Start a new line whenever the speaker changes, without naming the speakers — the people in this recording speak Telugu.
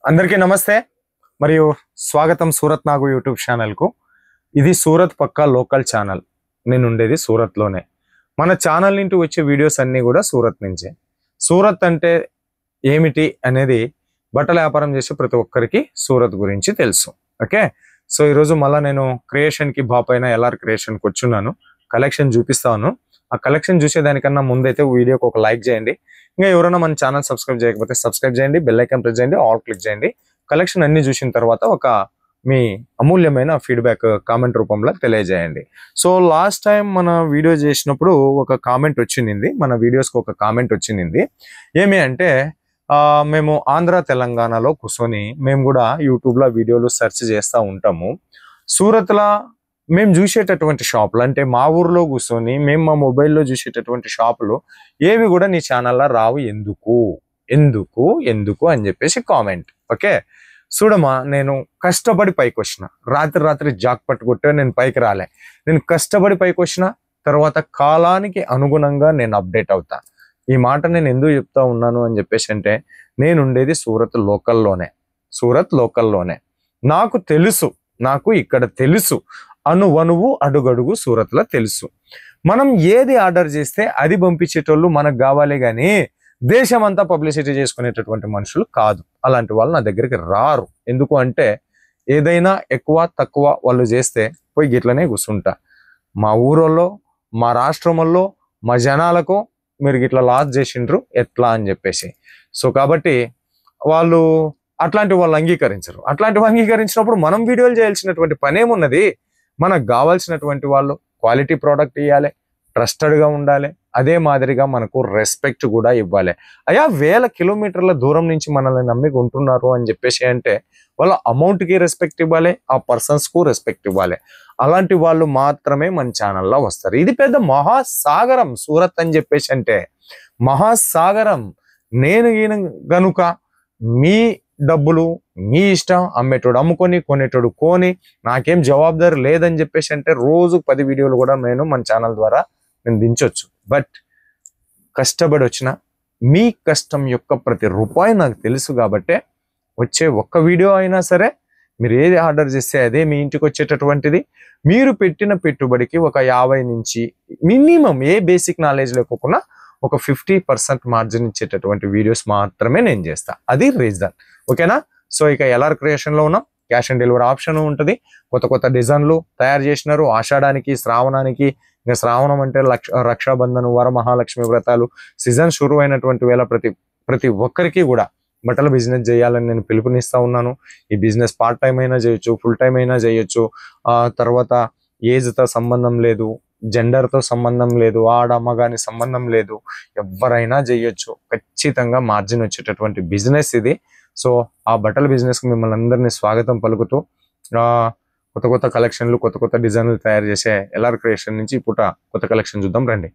అందరికీ నమస్తే మరియు స్వాగతం సూరత్ నాగు యూట్యూబ్ ఛానల్కు. ఇది సూరత్ పక్కా లోకల్ ఛానల్. నేను ఉండేది సూరత్లోనే. మన ఛానల్ నుండి వచ్చే వీడియోస్ అన్నీ కూడా సూరత్ నుంచే. సూరత్ అంటే ఏమిటి అనేది బట్టల వ్యాపారం చేసే ప్రతి ఒక్కరికి సూరత్ గురించి తెలుసు. ఓకే, సో ఈరోజు మళ్ళీ నేను క్రియేషన్కి బాపైన ఎల్ఆర్ క్రియేషన్కి వచ్చున్నాను. కలెక్షన్ చూపిస్తాను. ఆ కలెక్షన్ చూసేదానికన్నా ముందైతే వీడియోకి ఒక లైక్ చేయండి. ఇంకా ఎవరైనా మన ఛానల్ సబ్స్క్రైబ్ చేయకపోతే సబ్స్క్రైబ్ చేయండి, బెల్ ఐకాన్ ప్రెస్ చేయండి, ఆల్ క్లిక్ చేయండి. కలెక్షన్ అన్ని చూసిన తర్వాత ఒక మీ అమూల్యమైన ఫీడ్బ్యాక్ కామెంట్ రూపంలో తెలియజేయండి. సో లాస్ట్ టైం మన వీడియో చేసినప్పుడు ఒక కామెంట్ వచ్చింది, మన వీడియోస్కి ఒక కామెంట్ వచ్చింది. ఏమి అంటే మేము ఆంధ్ర తెలంగాణలో కూర్చొని మేము కూడా యూట్యూబ్లో వీడియోలు సెర్చ్ చేస్తూ ఉంటాము. సూరత్లో మేము చూసేటటువంటి షాపులు అంటే మా ఊర్లో కూర్చొని మేము మా మొబైల్లో చూసేటటువంటి షాపులు ఏవి కూడా నీ ఛానల్లో రావు, ఎందుకు ఎందుకు ఎందుకు అని చెప్పేసి కామెంట్. ఓకే, చూడమ్మా, నేను కష్టపడి పైకి వచ్చిన, రాత్రి జాక్ పట్టుకుంటే నేను పైకి రాలే. నేను కష్టపడి పైకి వచ్చిన తర్వాత కాలానికి అనుగుణంగా నేను అప్డేట్ అవుతా. ఈ మాట నేను ఎందుకు చెప్తా ఉన్నాను అని చెప్పేసి అంటే, నేను ఉండేది సూరత్ లోకల్లోనే. నాకు తెలుసు, నాకు ఇక్కడ తెలుసు, అణువణువు అడుగడుగు సూరత్లో తెలుసు. మనం ఏది ఆర్డర్ చేస్తే అది పంపించేటోళ్ళు మనకు కావాలి, కానీ దేశమంతా పబ్లిసిటీ చేసుకునేటటువంటి మనుషులు కాదు. అలాంటి వాళ్ళు నా దగ్గరికి రారు. ఎందుకు అంటే ఏదైనా ఎక్కువ తక్కువ వాళ్ళు చేస్తే పోయి గిట్లనే కూర్చుంటా. మా ఊరోళ్ళో మా రాష్ట్రంలో మా జనాలకు మీరు గిట్లా లాస్ చేసిండ్రు ఎట్లా అని చెప్పేసి. సో కాబట్టి వాళ్ళు అట్లాంటి వాళ్ళు అంగీకరించరు. అట్లాంటివి అంగీకరించినప్పుడు మనం వీడియోలు చేయాల్సినటువంటి పనేమున్నది? మనకు కావాల్సినటువంటి వాళ్ళు క్వాలిటీ ప్రోడక్ట్ ఇవ్వాలి, ట్రస్టెడ్గా ఉండాలి, అదే మాదిరిగా మనకు రెస్పెక్ట్ కూడా ఇవ్వాలి. అయ్యా, 1000 కిలోమీటర్ల దూరం నుంచి మనల్ని నమ్మి ఉంటున్నారు అని చెప్పేసి అంటే వాళ్ళ అమౌంట్కి రెస్పెక్ట్ ఇవ్వాలి, ఆ పర్సన్స్కు రెస్పెక్ట్ ఇవ్వాలి. అలాంటి వాళ్ళు మాత్రమే మన ఛానల్లో వస్తారు. ఇది పెద్ద మహాసాగరం సూరత్ అని చెప్పేసి అంటే, మహాసాగరం. నేను గనుక మీ డబ్బులు మీ ఇష్టం, అమ్మేటోడు అమ్ముకొని కొనేటోడు కొని, నాకేం జవాబుదారి లేదని చెప్పేసి అంటే రోజు 10 వీడియోలు కూడా నేను మన ఛానల్ ద్వారా నేను దించవచ్చు. బట్ కష్టపడి వచ్చిన మీ కష్టం యొక్క ప్రతి రూపాయి నాకు తెలుసు కాబట్టి వచ్చే ఒక్క వీడియో అయినా సరే మీరు ఏది ఆర్డర్ చేస్తే అదే మీ ఇంటికి వచ్చేటటువంటిది. మీరు పెట్టిన పెట్టుబడికి ఒక 50 నుంచి మినిమం ఏ బేసిక్ నాలెడ్జ్ లేకుండా ఒక 50% మార్జిన్ ఇచ్చేటటువంటి వీడియోస్ మాత్రమే నేను చేస్తా. అది రీజన్. ఓకేనా? సో ఇక ఎల్ఆర్ క్రియేషన్లో ఉన్నాం. క్యాష్ ఆన్ డెలివరీ ఆప్షన్ ఉంటుంది. కొత్త డిజైన్లు తయారు చేసినారు ఆషాఢానికి, శ్రావణానికి. ఇంకా శ్రావణం అంటే రక్షాబంధన్, వరమహాలక్ష్మి వ్రతాలు సీజన్ షురు అయినటువంటి వేళ ప్రతి ఒక్కరికి కూడా బట్టల బిజినెస్ చేయాలని నేను పిలుపునిస్తా ఉన్నాను. ఈ బిజినెస్ పార్ట్ టైం అయినా చేయొచ్చు, ఫుల్ టైం అయినా చేయొచ్చు. తర్వాత ఏజ్తో సంబంధం లేదు, జెండర్తో సంబంధం లేదు, ఆడమ్మగాని సంబంధం లేదు, ఎవరైనా చేయొచ్చు. ఖచ్చితంగా మార్జిన్ వచ్చేటటువంటి బిజినెస్ ఇది. సో ఆ బట్టల బిజినెస్కి మిమ్మల్ని అందరినీ స్వాగతం పలుకుతూ కొత్త కలెక్షన్లు, కొత్త డిజైన్లు తయారు చేసే ఎల్ఆర్ క్రియేషన్ నుంచి ఇప్పుడు కొత్త కలెక్షన్ చూద్దాం రండి.